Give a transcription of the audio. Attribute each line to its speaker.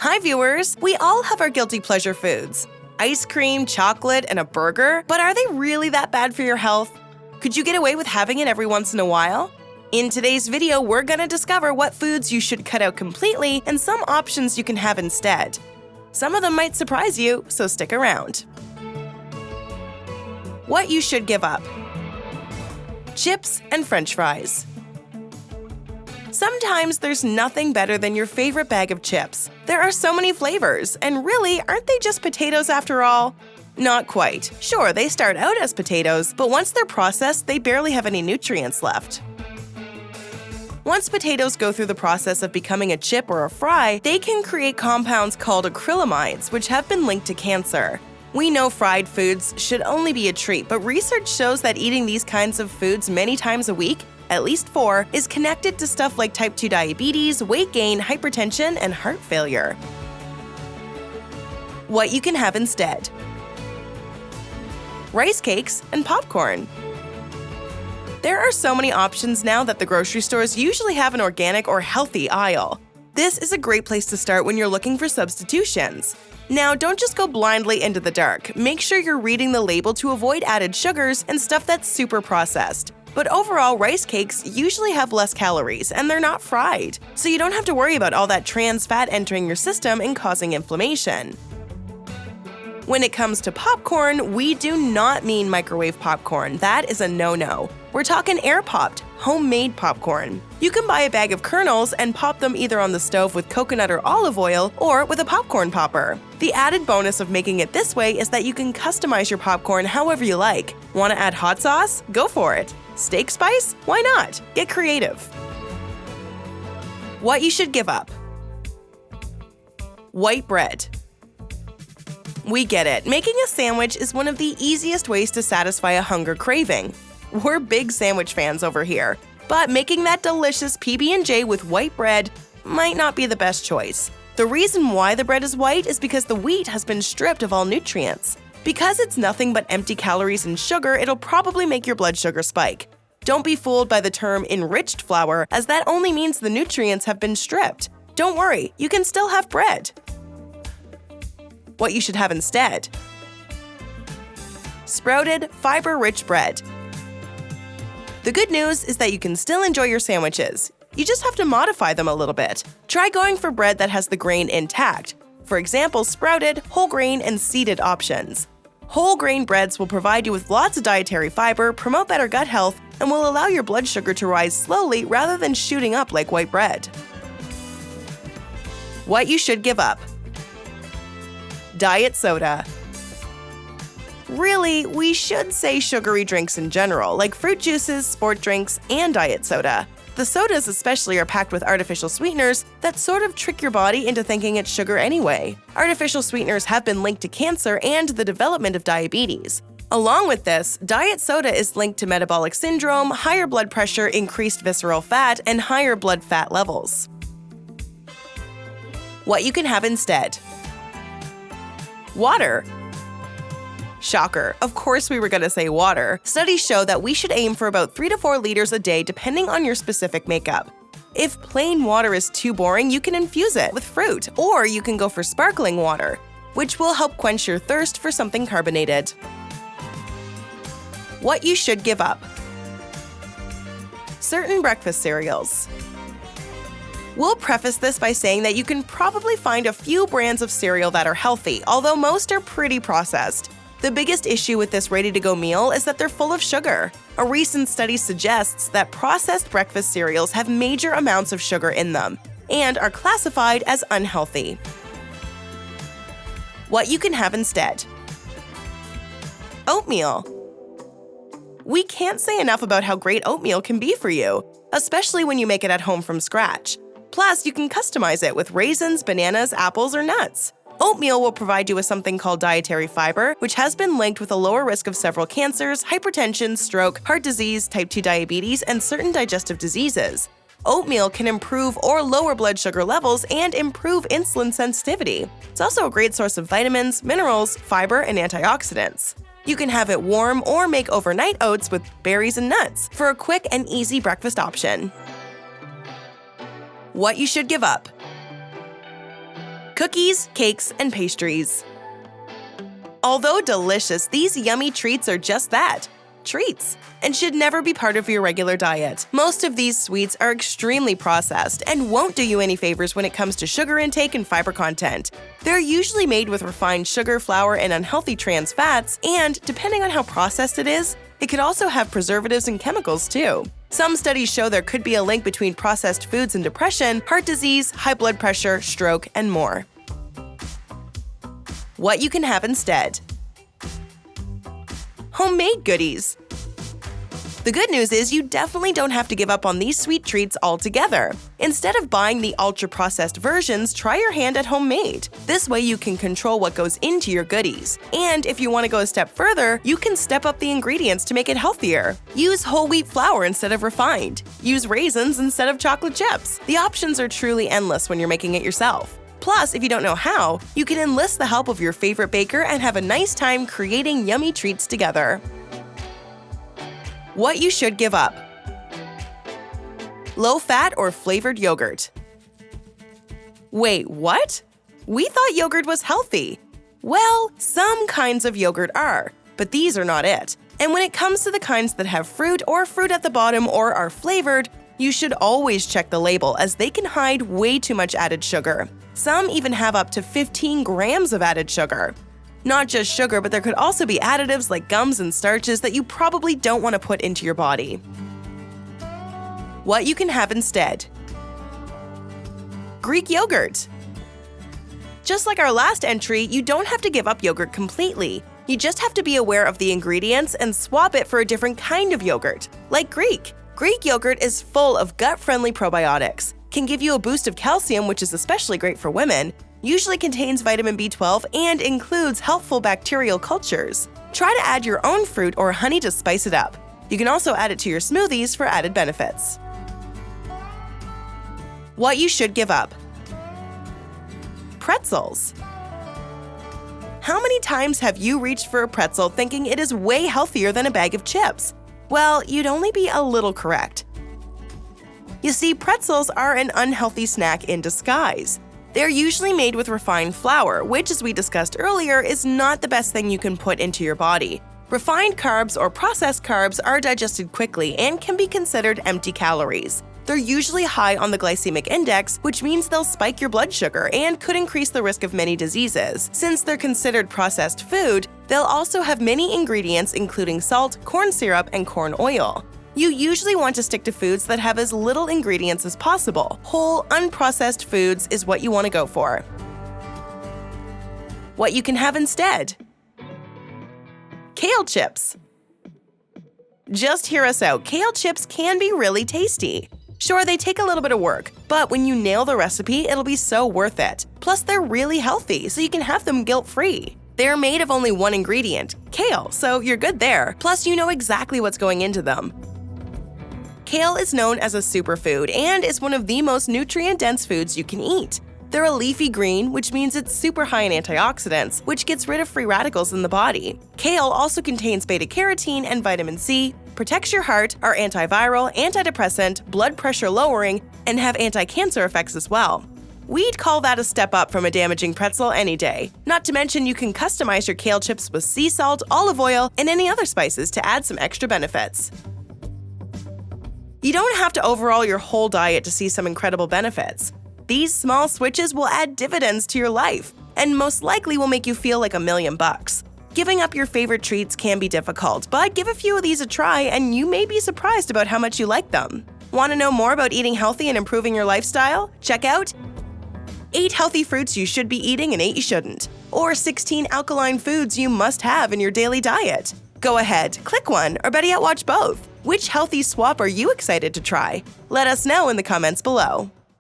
Speaker 1: Hi viewers! We all have our guilty pleasure foods. Ice cream, chocolate, and a burger, but are they really that bad for your health? Could you get away with having it every once in a while? In today's video, we're gonna discover what foods you should cut out completely and some options you can have instead. Some of them might surprise you, so stick around. What you should give up. Chips and French fries. Sometimes there's nothing better than your favorite bag of chips. There are so many flavors, and really, aren't they just potatoes after all? Not quite. Sure, they start out as potatoes, but once they're processed, they barely have any nutrients left. Once potatoes go through the process of becoming a chip or a fry, they can create compounds called acrylamides, which have been linked to cancer. We know fried foods should only be a treat, but research shows that eating these kinds of foods many times a week, at least 4, is connected to stuff like type 2 diabetes, weight gain, hypertension, and heart failure. What you can have instead. Rice cakes and popcorn. There are so many options now that the grocery stores usually have an organic or healthy aisle. This is a great place to start when you're looking for substitutions. Now, don't just go blindly into the dark. Make sure you're reading the label to avoid added sugars and stuff that's super processed. But overall, rice cakes usually have less calories and they're not fried, so you don't have to worry about all that trans fat entering your system and causing inflammation. When it comes to popcorn, we do not mean microwave popcorn. That is a no-no. We're talking air-popped, homemade popcorn. You can buy a bag of kernels and pop them either on the stove with coconut or olive oil or with a popcorn popper. The added bonus of making it this way is that you can customize your popcorn however you like. Want to add hot sauce? Go for it. Steak spice? Why not? Get creative. What you should give up. White bread. We get it. Making a sandwich is one of the easiest ways to satisfy a hunger craving. We're big sandwich fans over here, but making that delicious PB&J with white bread might not be the best choice. The reason why the bread is white is because the wheat has been stripped of all nutrients. Because it's nothing but empty calories and sugar, it'll probably make your blood sugar spike. Don't be fooled by the term enriched flour, as that only means the nutrients have been stripped. Don't worry, you can still have bread. What you should have instead. Sprouted, fiber-rich bread. The good news is that you can still enjoy your sandwiches. You just have to modify them a little bit. Try going for bread that has the grain intact. For example, sprouted, whole grain, and seeded options. Whole grain breads will provide you with lots of dietary fiber, promote better gut health, and will allow your blood sugar to rise slowly rather than shooting up like white bread. What you should give up. Diet soda. Really, we should say sugary drinks in general, like fruit juices, sport drinks, and diet soda. The sodas especially are packed with artificial sweeteners that sort of trick your body into thinking it's sugar anyway. Artificial sweeteners have been linked to cancer and the development of diabetes. Along with this, diet soda is linked to metabolic syndrome, higher blood pressure, increased visceral fat, and higher blood fat levels. What you can have instead. Water. Shocker, of course we were going to say water. Studies show that we should aim for about 3 to 4 liters a day depending on your specific makeup. If plain water is too boring, you can infuse it with fruit, or you can go for sparkling water, which will help quench your thirst for something carbonated. What you should give up. Certain breakfast cereals. We'll preface this by saying that you can probably find a few brands of cereal that are healthy, although most are pretty processed. The biggest issue with this ready-to-go meal is that they're full of sugar. A recent study suggests that processed breakfast cereals have major amounts of sugar in them and are classified as unhealthy. What you can have instead. Oatmeal. We can't say enough about how great oatmeal can be for you, especially when you make it at home from scratch. Plus, you can customize it with raisins, bananas, apples, or nuts. Oatmeal will provide you with something called dietary fiber, which has been linked with a lower risk of several cancers, hypertension, stroke, heart disease, type 2 diabetes, and certain digestive diseases. Oatmeal can improve or lower blood sugar levels and improve insulin sensitivity. It's also a great source of vitamins, minerals, fiber, and antioxidants. You can have it warm or make overnight oats with berries and nuts for a quick and easy breakfast option. What you should give up. Cookies, cakes, and pastries. Although delicious, these yummy treats are just that, treats, and should never be part of your regular diet. Most of these sweets are extremely processed and won't do you any favors when it comes to sugar intake and fiber content. They're usually made with refined sugar, flour, and unhealthy trans fats, and depending on how processed it is, it could also have preservatives and chemicals too. Some studies show there could be a link between processed foods and depression, heart disease, high blood pressure, stroke, and more. What you can have instead. Homemade goodies. The good news is you definitely don't have to give up on these sweet treats altogether. Instead of buying the ultra-processed versions, try your hand at homemade. This way you can control what goes into your goodies. And if you want to go a step further, you can step up the ingredients to make it healthier. Use whole wheat flour instead of refined. Use raisins instead of chocolate chips. The options are truly endless when you're making it yourself. Plus, if you don't know how, you can enlist the help of your favorite baker and have a nice time creating yummy treats together. What you should give up. Low-fat or flavored yogurt. Wait, what? We thought yogurt was healthy. Well, some kinds of yogurt are, but these are not it. And when it comes to the kinds that have fruit or fruit at the bottom or are flavored, you should always check the label as they can hide way too much added sugar. Some even have up to 15 grams of added sugar. Not just sugar, but there could also be additives like gums and starches that you probably don't want to put into your body. What you can have instead. Greek yogurt. Just like our last entry, you don't have to give up yogurt completely. You just have to be aware of the ingredients and swap it for a different kind of yogurt, like Greek. Greek yogurt is full of gut-friendly probiotics, can give you a boost of calcium, which is especially great for women, usually contains vitamin B12, and includes helpful bacterial cultures. Try to add your own fruit or honey to spice it up. You can also add it to your smoothies for added benefits. What you should give up. Pretzels. How many times have you reached for a pretzel thinking it is way healthier than a bag of chips? Well, you'd only be a little correct. You see, pretzels are an unhealthy snack in disguise. They're usually made with refined flour, which, as we discussed earlier, is not the best thing you can put into your body. Refined carbs or processed carbs are digested quickly and can be considered empty calories. They're usually high on the glycemic index, which means they'll spike your blood sugar and could increase the risk of many diseases. Since they're considered processed food, they'll also have many ingredients including salt, corn syrup, and corn oil. You usually want to stick to foods that have as little ingredients as possible. Whole, unprocessed foods is what you want to go for. What you can have instead. Kale chips. Just hear us out, kale chips can be really tasty. Sure, they take a little bit of work, but when you nail the recipe, it'll be so worth it. Plus, they're really healthy, so you can have them guilt-free. They're made of only one ingredient, kale, so you're good there. Plus, you know exactly what's going into them. Kale is known as a superfood and is one of the most nutrient-dense foods you can eat. They're a leafy green, which means it's super high in antioxidants, which gets rid of free radicals in the body. Kale also contains beta-carotene and vitamin C, protects your heart, are antiviral, antidepressant, blood pressure lowering, and have anti-cancer effects as well. We'd call that a step up from a damaging pretzel any day. Not to mention you can customize your kale chips with sea salt, olive oil, and any other spices to add some extra benefits. You don't have to overhaul your whole diet to see some incredible benefits. These small switches will add dividends to your life, and most likely will make you feel like $1,000,000. Giving up your favorite treats can be difficult, but give a few of these a try and you may be surprised about how much you like them. Want to know more about eating healthy and improving your lifestyle? Check out 8 healthy fruits you should be eating and 8 you shouldn't, or 16 alkaline foods you must have in your daily diet. Go ahead, click one, or better yet, watch both. Which healthy swap are you excited to try? Let us know in the comments below.